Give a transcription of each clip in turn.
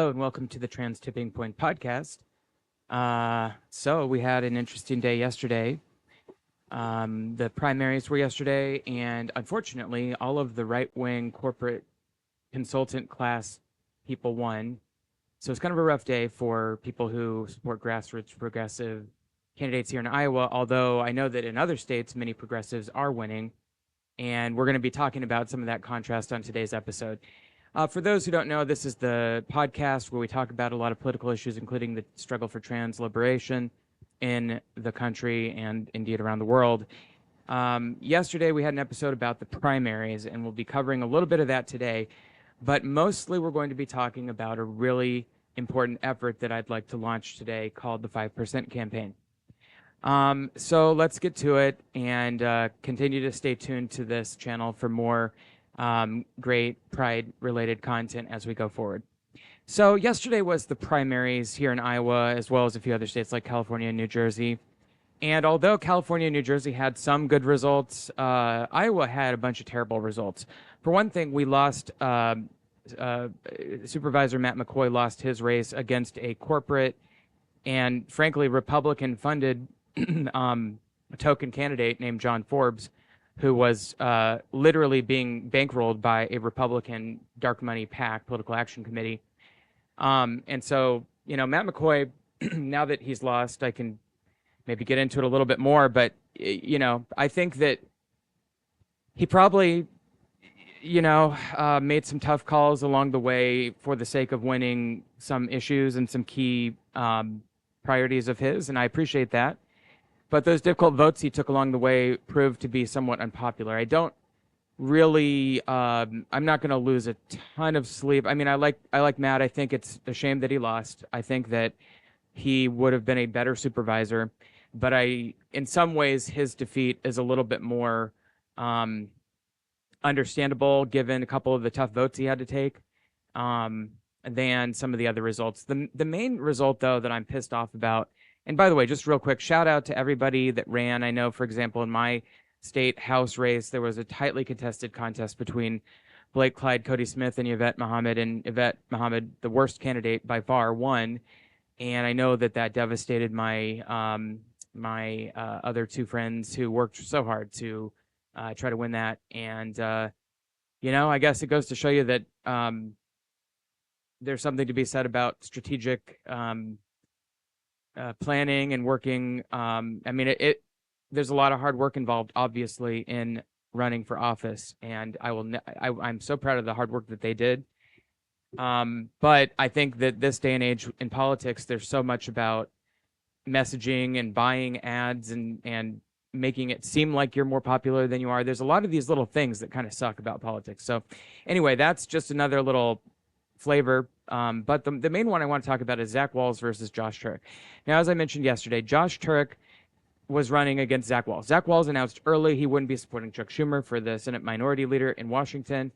Hello and welcome to the Trans Tipping Point podcast. So we had an interesting day yesterday. The primaries were yesterday, and unfortunately, all of the right-wing corporate consultant class people won. So it's kind of a rough day for people who support grassroots progressive candidates here in Iowa, although I know that in other states, many progressives are winning. And we're going to be talking about some of that contrast on today's episode. For those who don't know, this is the podcast where we talk about a lot of political issues, including the struggle for trans liberation in the country and indeed around the world. Yesterday, we had an episode about the primaries, and we'll be covering a little bit of that today. But mostly, we're going to be talking about a really important effort that I'd like to launch today called the 5% campaign. So let's get to it and continue to stay tuned to this channel for more great Pride-related content as we go forward. So yesterday was the primaries here in Iowa, as well as a few other states like California and New Jersey. And although California and New Jersey had some good results, Iowa had a bunch of terrible results. For one thing, we lost, Supervisor Matt McCoy lost his race against a corporate and frankly Republican-funded token candidate named John Forbes, who was literally being bankrolled by a Republican dark money PAC, Political Action Committee. And so, Matt McCoy, now that he's lost, I can maybe get into it a little bit more, but, I think that he probably, made some tough calls along the way for the sake of winning some issues and some key priorities of his, and I appreciate that. But those difficult votes he took along the way proved to be somewhat unpopular. I don't really, I'm not going to lose a ton of sleep. I mean, I like Matt. I think it's a shame that he lost. I think that he would have been a better supervisor. But in some ways, his defeat is a little bit more understandable given a couple of the tough votes he had to take than some of the other results. The main result, though, that I'm pissed off about. And by the way, just real quick, shout out to everybody that ran. I know, for example, in my state House race, there was a tightly contested contest between Blake Clyde, Cody Smith, and Yvette Mohammed. And Yvette Mohammed, the worst candidate by far, won. And I know that devastated my other two friends who worked so hard to try to win that. And, I guess it goes to show you that there's something to be said about strategic planning and working. There's a lot of hard work involved, obviously, in running for office, and I'm so proud of the hard work that they did. But I think that this day and age in politics, there's so much about messaging and buying ads and making it seem like you're more popular than you are. There's a lot of these little things that kind of suck about politics. So anyway, that's just another little flavor. But the main one I want to talk about is Zach Wahls versus Josh Turek. Now, as I mentioned yesterday, Josh Turek was running against Zach Wahls. Zach Wahls announced early he wouldn't be supporting Chuck Schumer for the Senate Minority Leader in Washington.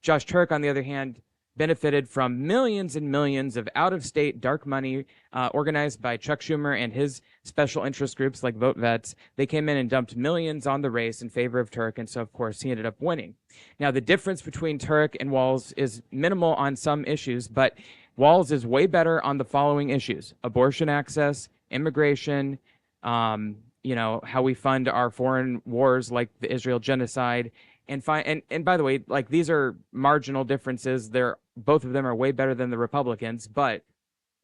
Josh Turek, on the other hand, benefited from millions and millions of out-of-state dark money organized by Chuck Schumer and his special interest groups like Vote Vets. They came in and dumped millions on the race in favor of Turek, and so, of course, he ended up winning. Now, the difference between Turek and Wahls is minimal on some issues, but Wahls is way better on the following issues: abortion access, immigration, how we fund our foreign wars like the Israel genocide, and by the way, like, these are marginal differences. Both of them are way better than the Republicans, but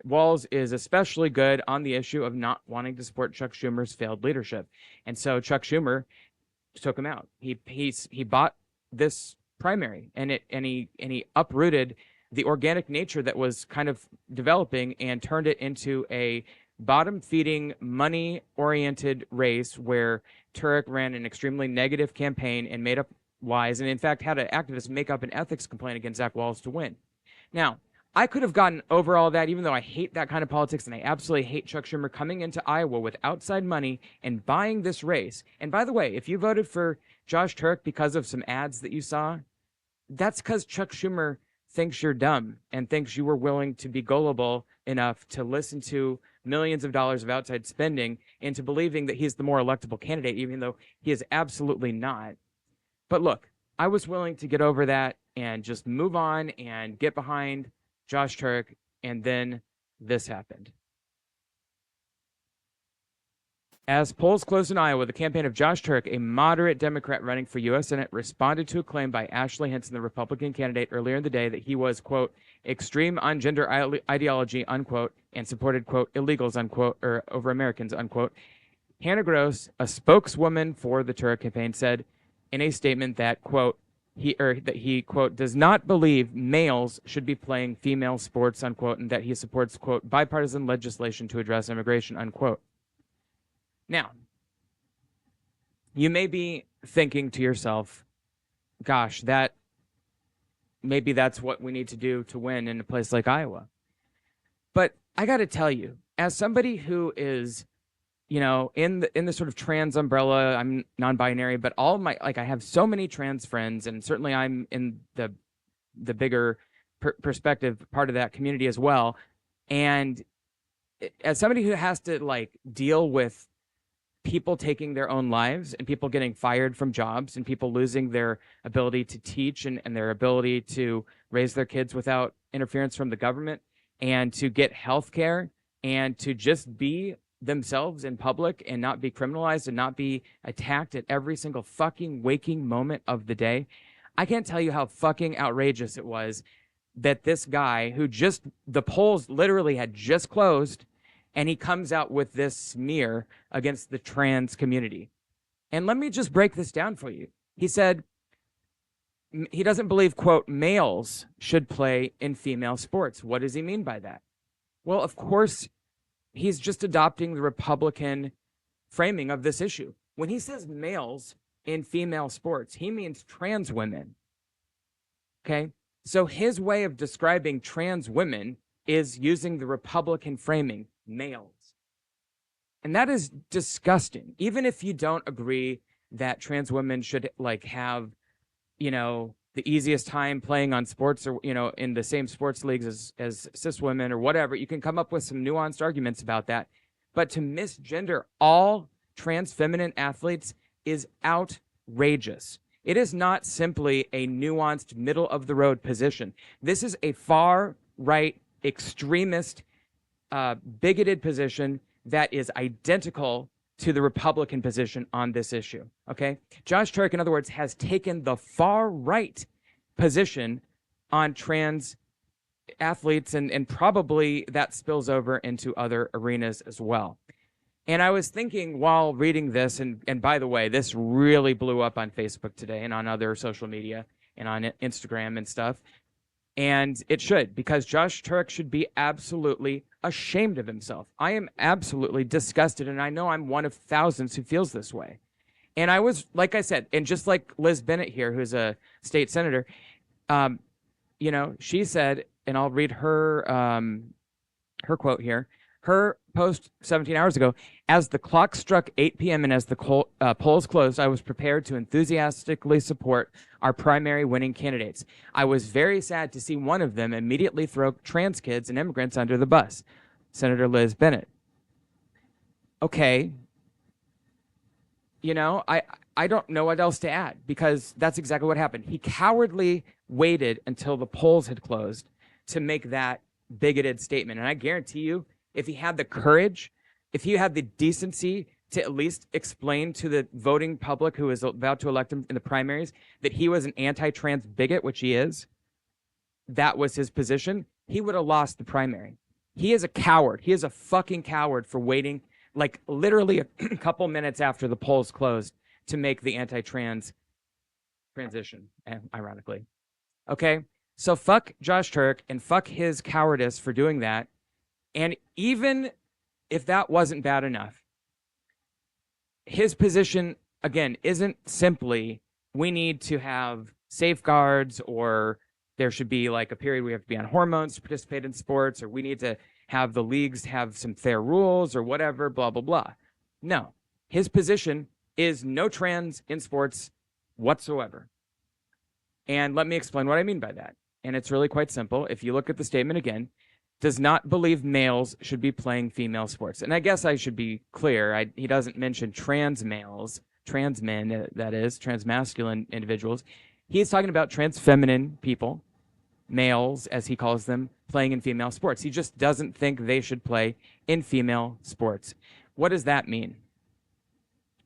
Wahls is especially good on the issue of not wanting to support Chuck Schumer's failed leadership. And so Chuck Schumer took him out. He bought this primary, and he uprooted the organic nature that was kind of developing and turned it into a bottom-feeding, money-oriented race where Turek ran an extremely negative campaign and made up lies, and in fact had an activist make up an ethics complaint against Zach Wahls to win. Now, I could have gotten over all that, even though I hate that kind of politics, and I absolutely hate Chuck Schumer coming into Iowa with outside money and buying this race. And by the way, if you voted for Josh Turek because of some ads that you saw, that's because Chuck Schumer thinks you're dumb and thinks you were willing to be gullible enough to listen to millions of dollars of outside spending into believing that he's the more electable candidate, even though he is absolutely not. But look, I was willing to get over that and just move on and get behind Josh Turek And then this happened. As polls closed in Iowa, the campaign of Josh Turek, a moderate Democrat running for U.S. Senate, responded to a claim by Ashley Hinson, the Republican candidate, earlier in the day that he was, quote, extreme on gender ideology, unquote, and supported, quote, illegals, unquote, or over Americans, unquote. Hannah Gross, a spokeswoman for the Turek campaign, said in a statement that, quote, he, quote, does not believe males should be playing female sports, unquote, and that he supports, quote, bipartisan legislation to address immigration, unquote. Now, you may be thinking to yourself, gosh, maybe that's what we need to do to win in a place like Iowa. But I got to tell you, as somebody who is, in the sort of trans umbrella, I'm non-binary, but all my, I have so many trans friends, and certainly I'm in the bigger perspective part of that community as well. And as somebody who has to deal with people taking their own lives and people getting fired from jobs and people losing their ability to teach and their ability to raise their kids without interference from the government and to get health care and to just be themselves in public and not be criminalized and not be attacked at every single fucking waking moment of the day. I can't tell you how fucking outrageous it was that this guy who the polls literally had just closed, and he comes out with this smear against the trans community. And let me just break this down for you. He said he doesn't believe, quote, males should play in female sports. What does he mean by that? Well, of course, he's just adopting the Republican framing of this issue. When he says males in female sports, he means trans women. Okay? So his way of describing trans women is using the Republican framing, males. And that is disgusting. Even if you don't agree that trans women should have, the easiest time playing on sports or, in the same sports leagues as cis women or whatever, you can come up with some nuanced arguments about that. But to misgender all trans feminine athletes is outrageous. It is not simply a nuanced middle of the road position. This is a far right extremist bigoted position that is identical to the Republican position on this issue, okay? Josh Turek, in other words, has taken the far right position on trans athletes, and probably that spills over into other arenas as well. And I was thinking while reading this, and by the way, this really blew up on Facebook today and on other social media and on Instagram and stuff. And it should, because Josh Turek should be absolutely ashamed of himself. I am absolutely disgusted, and I know I'm one of thousands who feels this way. And I was, like I said, and just like Liz Bennett here, who's a state senator, she said, and I'll read her quote here. Her post 17 hours ago, as the clock struck 8 p.m. and as the polls closed, I was prepared to enthusiastically support our primary winning candidates. I was very sad to see one of them immediately throw trans kids and immigrants under the bus. Senator Liz Bennett. Okay. I don't know what else to add, because that's exactly what happened. He cowardly waited until the polls had closed to make that bigoted statement. And I guarantee you, if he had the courage, if he had the decency to at least explain to the voting public who is about to elect him in the primaries that he was an anti-trans bigot, which he is, that was his position, he would have lost the primary. He is a coward. He is a fucking coward for waiting literally a couple minutes after the polls closed to make the anti-trans transition, ironically. Okay? So fuck Josh Turek and fuck his cowardice for doing that. And even if that wasn't bad enough, his position, again, isn't simply we need to have safeguards, or there should be a period we have to be on hormones to participate in sports, or we need to have the leagues have some fair rules or whatever, blah, blah, blah. No. His position is no trans in sports whatsoever. And let me explain what I mean by that. And it's really quite simple. If you look at the statement again, does not believe males should be playing female sports. And I guess I should be clear. He doesn't mention trans males, trans men, that is, trans masculine individuals. He's talking about trans feminine people. males, as he calls them, playing in female sports. He just doesn't think they should play in female sports. What does that mean?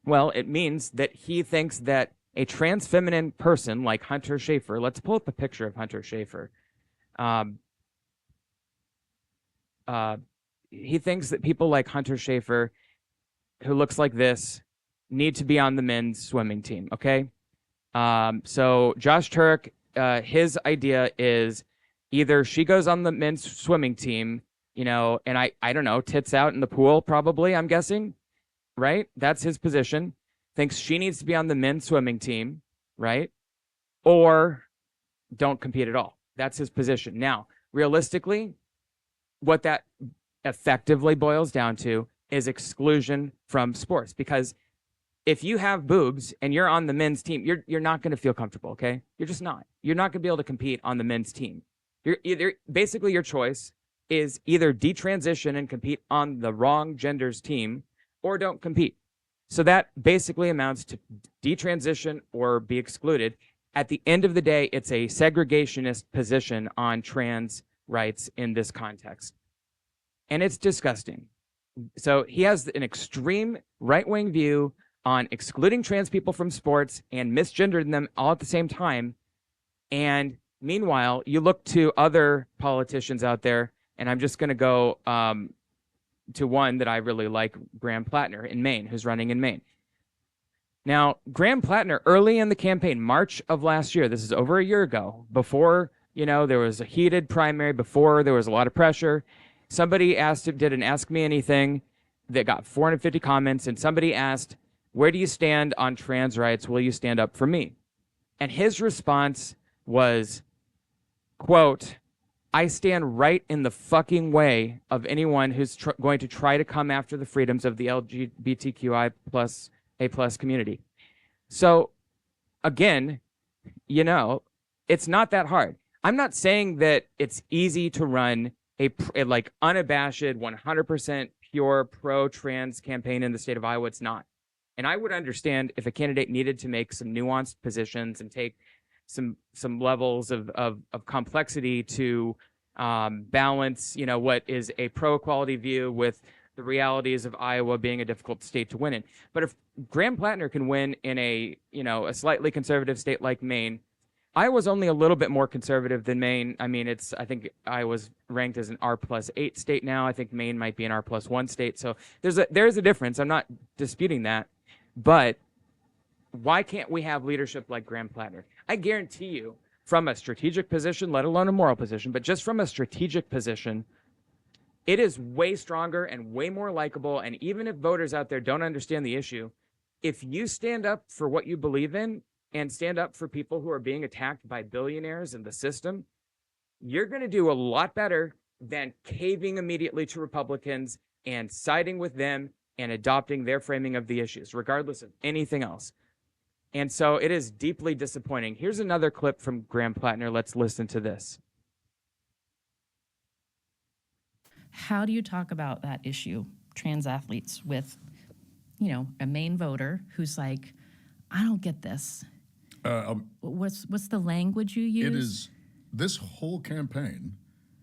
Well, it means that he thinks that a trans feminine person like Hunter Schafer, let's pull up a picture of Hunter Schafer. Um, he thinks that people like Hunter Schafer, who looks like this, need to be on the men's swimming team. Okay. So Josh Turek, his idea is either she goes on the men's swimming team, and I don't know, tits out in the pool, probably, I'm guessing, right? That's his position. Thinks she needs to be on the men's swimming team, right? Or don't compete at all. That's his position. Now, realistically, what that effectively boils down to is exclusion from sports, because if you have boobs and you're on the men's team, you're not going to feel comfortable, okay? You're just not. You're not going to be able to compete on the men's team. You're either basically your choice is either detransition and compete on the wrong gender's team or don't compete. So that basically amounts to detransition or be excluded. At the end of the day, it's a segregationist position on trans rights in this context. And it's disgusting. So he has an extreme right-wing view on excluding trans people from sports and misgendering them all at the same time. And meanwhile, you look to other politicians out there, and I'm just going to go to one that I really like, Graham Plattner in Maine, who's running in Maine. Now, Graham Plattner, early in the campaign, March of last year, this is over a year ago, before, there was a heated primary, before there was a lot of pressure, somebody did an Ask Me Anything that got 450 comments, and somebody asked, where do you stand on trans rights? Will you stand up for me? And his response was, quote, I stand right in the fucking way of anyone who's going to try to come after the freedoms of the LGBTQI plus A plus community. So again, it's not that hard. I'm not saying that it's easy to run a like unabashed 100% pure pro-trans campaign in the state of Iowa. It's not. And I would understand if a candidate needed to make some nuanced positions and take some levels of complexity to balance, what is a pro-equality view with the realities of Iowa being a difficult state to win in. But if Graham Plattner can win in a slightly conservative state like Maine, Iowa's only a little bit more conservative than Maine. I mean, I think Iowa's ranked as an R+8 state now. I think Maine might be an R+1 state. So there's a difference. I'm not disputing that. But why can't we have leadership like Graham Plattner? I guarantee you, from a strategic position, let alone a moral position, but just from a strategic position, it is way stronger and way more likable. And even if voters out there don't understand the issue, if you stand up for what you believe in and stand up for people who are being attacked by billionaires in the system, you're going to do a lot better than caving immediately to Republicans and siding with them and adopting their framing of the issues, regardless of anything else. And so it is deeply disappointing. Here's another clip from Graham Plattner. Let's listen to this. How do you talk about that issue, trans athletes, with, a Maine voter who's like, I don't get this. What's the language you use? It is, this whole campaign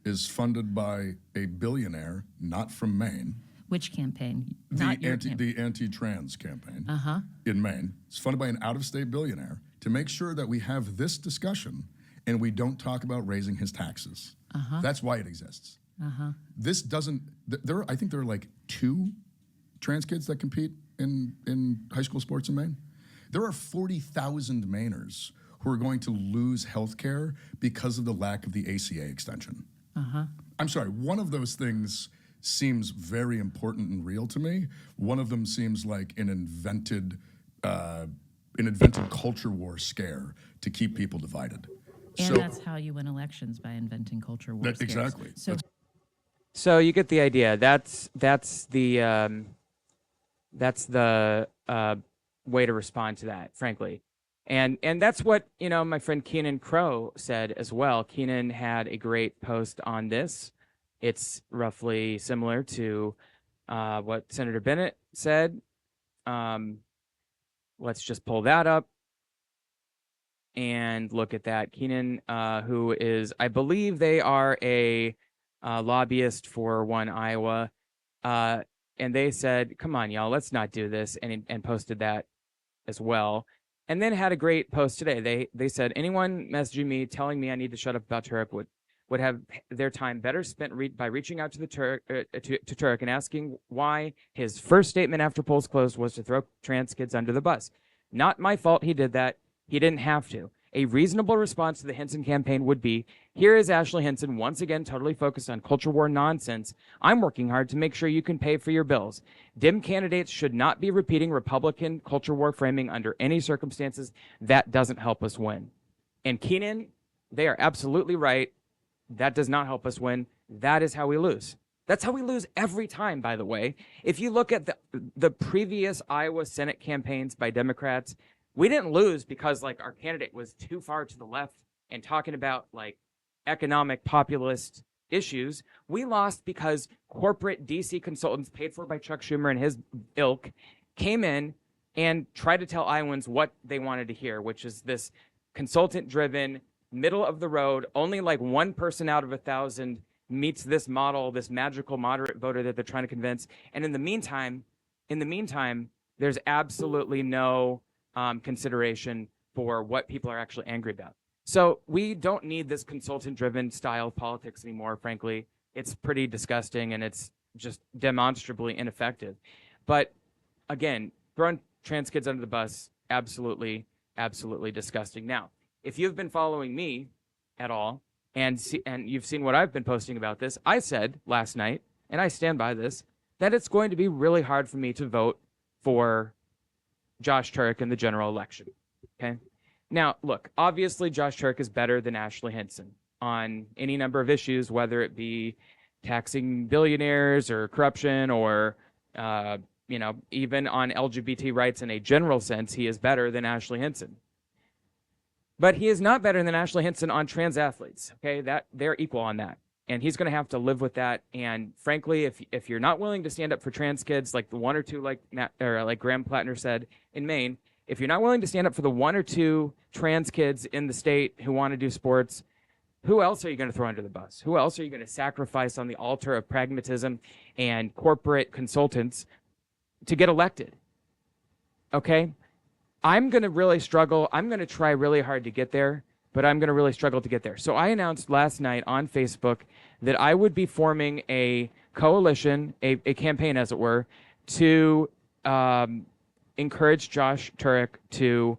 is funded by a billionaire, not from Maine. Which campaign? The anti-trans campaign in Maine. It's funded by an out-of-state billionaire to make sure that we have this discussion and we don't talk about raising his taxes. That's why it exists. This doesn't. I think there are like 2 trans kids that compete in high school sports in Maine. There are 40,000 Mainers who are going to lose health care because of the lack of the ACA extension. I'm sorry. One of those things seems very important and real to me. One of them seems like an invented culture war scare to keep people divided. And that's how you win elections, by inventing culture wars. Exactly. So you get the idea. That's the way to respond to that, frankly. And that's what, my friend Keenan Crow said as well. Keenan had a great post on this. It's roughly similar to what Senator Bennett said. Let's just pull that up. and look at that. Keenan, who is, I believe they are a lobbyist for One Iowa, and they said, "Come on, y'all, let's not do this," and posted that as well. And then had a great post today. They said, anyone messaging me telling me I need to shut up about Turek would have their time better spent by reaching out to the to Turek and asking why his first statement after polls closed was to throw trans kids under the bus. Not my fault he did that. He didn't have to. A reasonable response to the Hinson campaign would be, here is Ashley Hinson once again totally focused on culture war nonsense. I'm working hard to make sure you can pay for your bills. Dim candidates should not be repeating Republican culture war framing under any circumstances. That doesn't help us win. And Keenan, they are absolutely right. That does not help us win. That is how we lose. That's how we lose every time, by the way. If you look at the previous Iowa Senate campaigns by Democrats, we didn't lose because like our candidate was too far to the left and talking about like economic populist issues. We lost because corporate DC consultants paid for by Chuck Schumer and his ilk came in and tried to tell Iowans what they wanted to hear, which is this consultant driven, middle of the road, only like one person out of 1,000 meets this model, this magical moderate voter that they're trying to convince. And in the meantime, there's absolutely no consideration for what people are actually angry about. So we don't need this consultant-driven style of politics anymore, frankly. It's pretty disgusting, and it's just demonstrably ineffective. But again, throwing trans kids under the bus, absolutely, absolutely disgusting. Now, if you've been following me at all, and you've seen what I've been posting about this, I said last night, and I stand by this, that it's going to be really hard for me to vote for Josh Turek in the general election. Okay. Now, look, obviously Josh Turek is better than Ashley Hinson on any number of issues, whether it be taxing billionaires or corruption or, even on LGBT rights in a general sense, he is better than Ashley Hinson. But he is not better than Ashley Hinson on trans athletes. Okay. That they're equal on that. And he's going to have to live with that. And frankly, if you're not willing to stand up for trans kids, like the one or two, like Graham Plattner said in Maine, if you're not willing to stand up for the one or two trans kids in the state who want to do sports, who else are you going to throw under the bus? Who else are you going to sacrifice on the altar of pragmatism and corporate consultants to get elected? Okay? I'm going to really struggle. I'm going to try really hard to get there, but I'm going to really struggle to get there. So I announced last night on Facebook that I would be forming a coalition, a campaign, as it were, to encourage Josh Turek to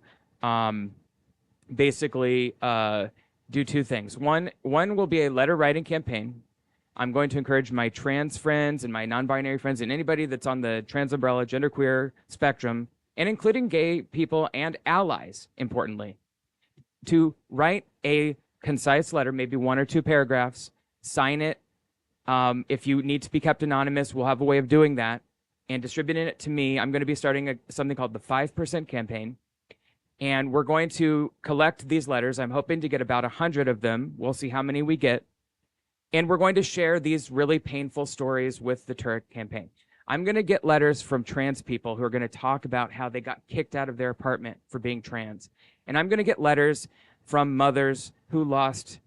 basically do two things. One will be a letter writing campaign. I'm going to encourage my trans friends and my non-binary friends and anybody that's on the trans umbrella, genderqueer spectrum, and including gay people and allies, importantly, to write a concise letter, maybe one or two paragraphs, sign it. If you need to be kept anonymous, we'll have a way of doing that, and distributing it to me. I'm going to be starting something called the 5% campaign, and we're going to collect these letters. I'm hoping to get about 100 of them. We'll see how many we get. And we're going to share these really painful stories with the Turek campaign. I'm going to get letters from trans people who are going to talk about how they got kicked out of their apartment for being trans. And I'm going to get letters from mothers who lost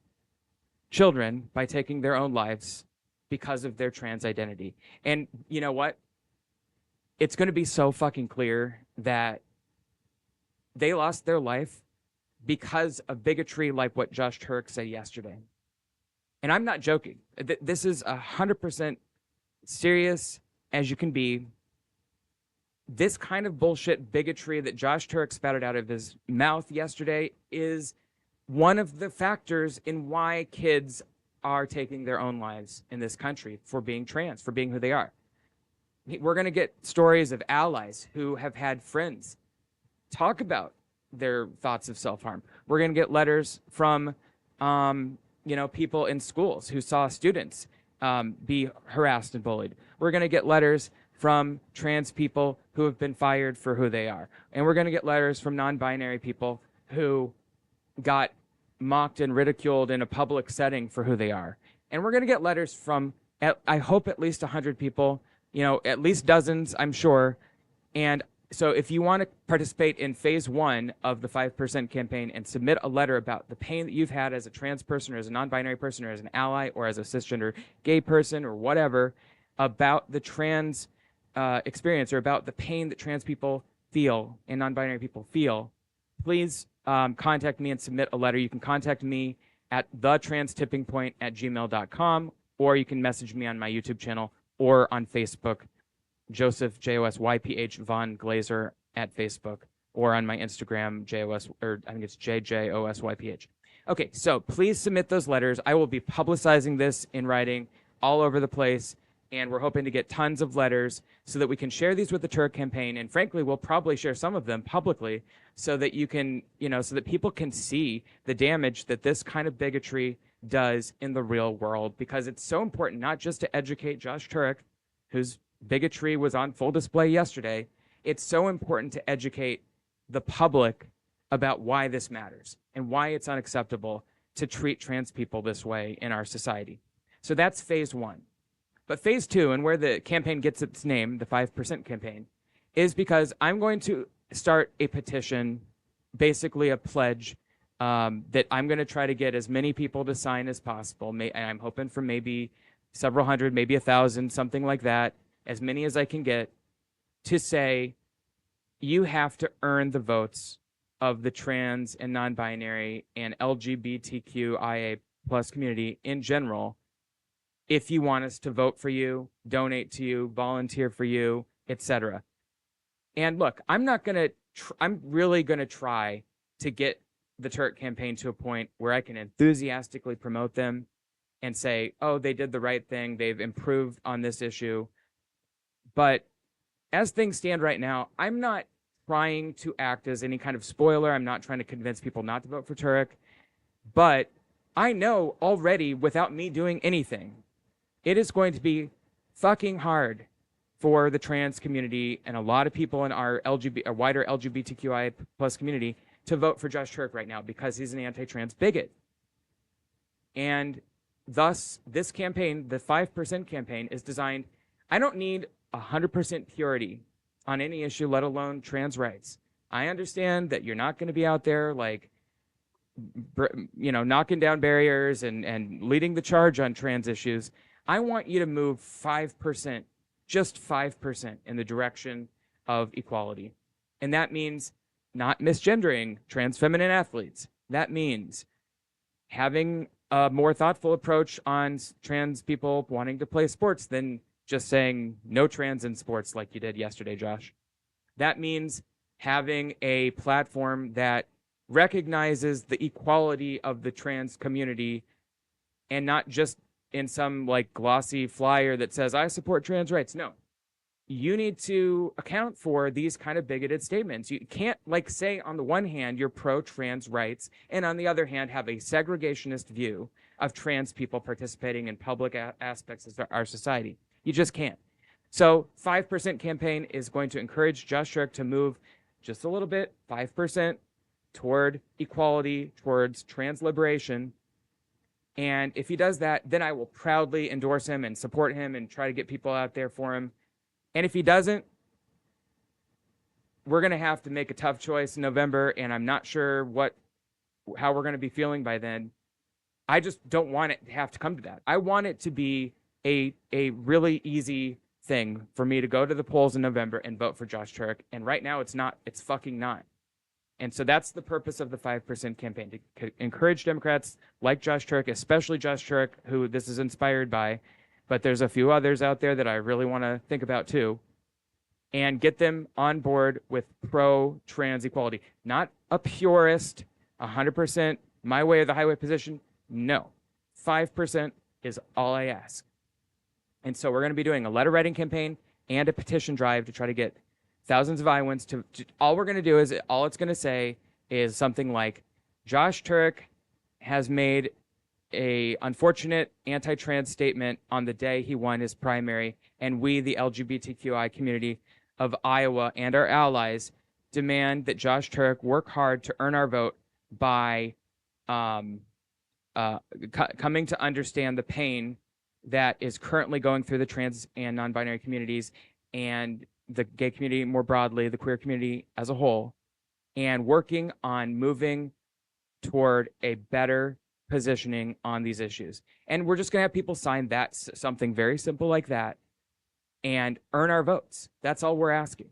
children by taking their own lives because of their trans identity. And you know what? It's going to be so fucking clear that they lost their life because of bigotry like what Josh Turek said yesterday. And I'm not joking. This is 100% serious as you can be. This kind of bullshit bigotry that Josh Turek spouted out of his mouth yesterday is one of the factors in why kids are taking their own lives in this country for being trans, for being who they are. We're going to get stories of allies who have had friends talk about their thoughts of self-harm. We're going to get letters from, people in schools who saw students be harassed and bullied. We're going to get letters from trans people who have been fired for who they are. And we're going to get letters from non-binary people who got mocked and ridiculed in a public setting for who they are. And we're going to get letters from, I hope, at least 100 people, at least dozens, I'm sure. And So if you want to participate in phase 1 of the 5% campaign and submit a letter about the pain that you've had as a trans person or as a non-binary person or as an ally or as a cisgender gay person or whatever about the trans experience or about the pain that trans people feel and non-binary people feel, please contact me and submit a letter. You can contact me at thetranstippingpoint@gmail.com, or you can message me on my YouTube channel or on Facebook, Joseph JOSYPH Von Glazer at Facebook, or on my Instagram, JOS, or I think it's JJOSYPH. Okay, so please submit those letters. I will be publicizing this in writing all over the place, and we're hoping to get tons of letters so that we can share these with the Turek campaign. And frankly, we'll probably share some of them publicly so that you can, so that people can see the damage that this kind of bigotry does in the real world, because it's so important not just to educate Josh Turek, whose bigotry was on full display yesterday. It's so important to educate the public about why this matters and why it's unacceptable to treat trans people this way in our society. So that's phase 1. But phase 2, and where the campaign gets its name, the 5% campaign, is because I'm going to start a petition, basically a pledge, that I'm going to try to get as many people to sign as possible. And I'm hoping for maybe several hundred, maybe 1,000, something like that, as many as I can get, to say you have to earn the votes of the trans and non-binary and LGBTQIA plus community in general if you want us to vote for you, donate to you, volunteer for you, etc. And look, I'm really going to try to get the Turek campaign to a point where I can enthusiastically promote them and say, oh, they did the right thing, they've improved on this issue. But as things stand right now, I'm not trying to act as any kind of spoiler. I'm not trying to convince people not to vote for Turek. But I know already, without me doing anything, it is going to be fucking hard for the trans community and a lot of people in our wider LGBTQI plus community to vote for Josh Turek right now because he's an anti-trans bigot. And thus, this campaign, the 5% campaign, is designed. I don't need 100% purity on any issue, let alone trans rights. I understand that you're not going to be out there knocking down barriers and leading the charge on trans issues. I want you to move 5%, just 5%, in the direction of equality. And that means not misgendering trans feminine athletes. That means having a more thoughtful approach on trans people wanting to play sports than just saying no trans in sports like you did yesterday, Josh. That means having a platform that recognizes the equality of the trans community and not just in some glossy flyer that says, I support trans rights. No. You need to account for these kind of bigoted statements. You can't say on the one hand you're pro-trans rights and on the other hand have a segregationist view of trans people participating in public aspects of our society. You just can't. So 5% campaign is going to encourage Josh Turek to move just a little bit, 5%, toward equality, towards trans liberation. And if he does that, then I will proudly endorse him and support him and try to get people out there for him. And if he doesn't, we're going to have to make a tough choice in November, and I'm not sure how we're going to be feeling by then. I just don't want it to have to come to that. I want it to be a really easy thing for me to go to the polls in November and vote for Josh Turek. And right now it's not. It's fucking not. And so that's the purpose of the 5% campaign, to encourage Democrats like Josh Turek, especially Josh Turek, who this is inspired by, but there's a few others out there that I really want to think about too, and get them on board with pro-trans equality. Not a purist, 100% my way or the highway position. No, 5% is all I ask. And so we're going to be doing a letter writing campaign and a petition drive to try to get thousands of Iowans to all we're going to do is, all it's going to say is something like, Josh Turek has made a unfortunate anti-trans statement on the day he won his primary, and we, the LGBTQI community of Iowa and our allies, demand that Josh Turek work hard to earn our vote by coming to understand the pain that is currently going through the trans and non-binary communities, and the gay community more broadly, the queer community as a whole, and working on moving toward a better positioning on these issues. And we're just going to have people sign that, something very simple like that, and earn our votes. That's all we're asking.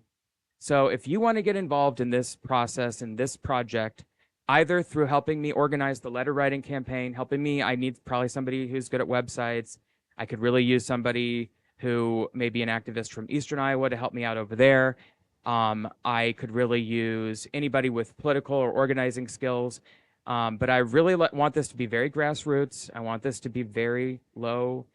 So if you want to get involved in this process, in this project, either through helping me organize the letter writing campaign, helping me, I need probably somebody who's good at websites. I could really use somebody who may be an activist from Eastern Iowa to help me out over there. I could really use anybody with political or organizing skills. But I really want this to be very grassroots. I want this to be very low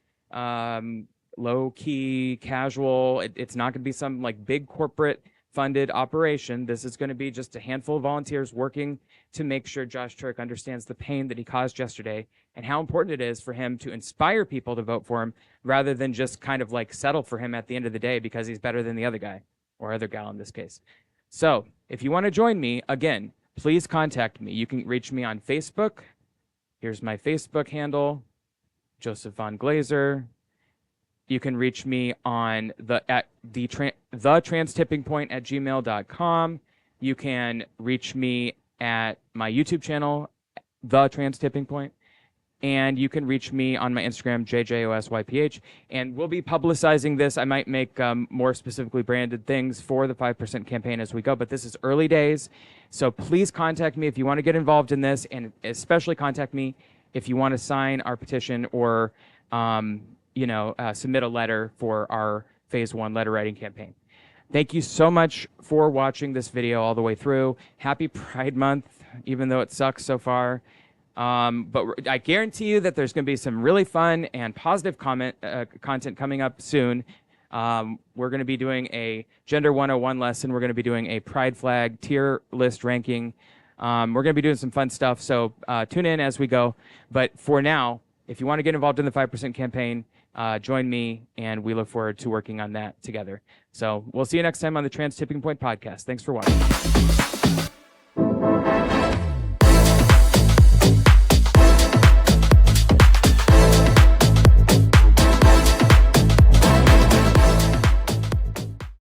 key, casual. It's not going to be some like big corporate funded operation. This is going to be just a handful of volunteers working to make sure Josh Turek understands the pain that he caused yesterday and how important it is for him to inspire people to vote for him rather than just kind of like settle for him at the end of the day because he's better than the other guy or other gal in this case. So if you want to join me, again, please contact me. You can reach me on Facebook. Here's my Facebook handle, Joseph Von Glazer. You can reach me on the transtippingpoint@gmail.com. You can reach me at my YouTube channel, The Trans Tipping Point. And you can reach me on my Instagram, JJOSYPH. And we'll be publicizing this. I might make more specifically branded things for the 5% campaign as we go, but this is early days. So please contact me if you want to get involved in this, and especially contact me if you want to sign our petition or submit a letter for our phase 1 letter writing campaign. Thank you so much for watching this video all the way through. Happy Pride Month, even though it sucks so far. But I guarantee you that there's going to be some really fun and positive content coming up soon. We're going to be doing a Gender 101 lesson. We're going to be doing a Pride flag tier list ranking. We're going to be doing some fun stuff, so tune in as we go. But for now, if you want to get involved in the 5% campaign, join me, and we look forward to working on that together. So we'll see you next time on the Trans Tipping Point podcast. Thanks for watching.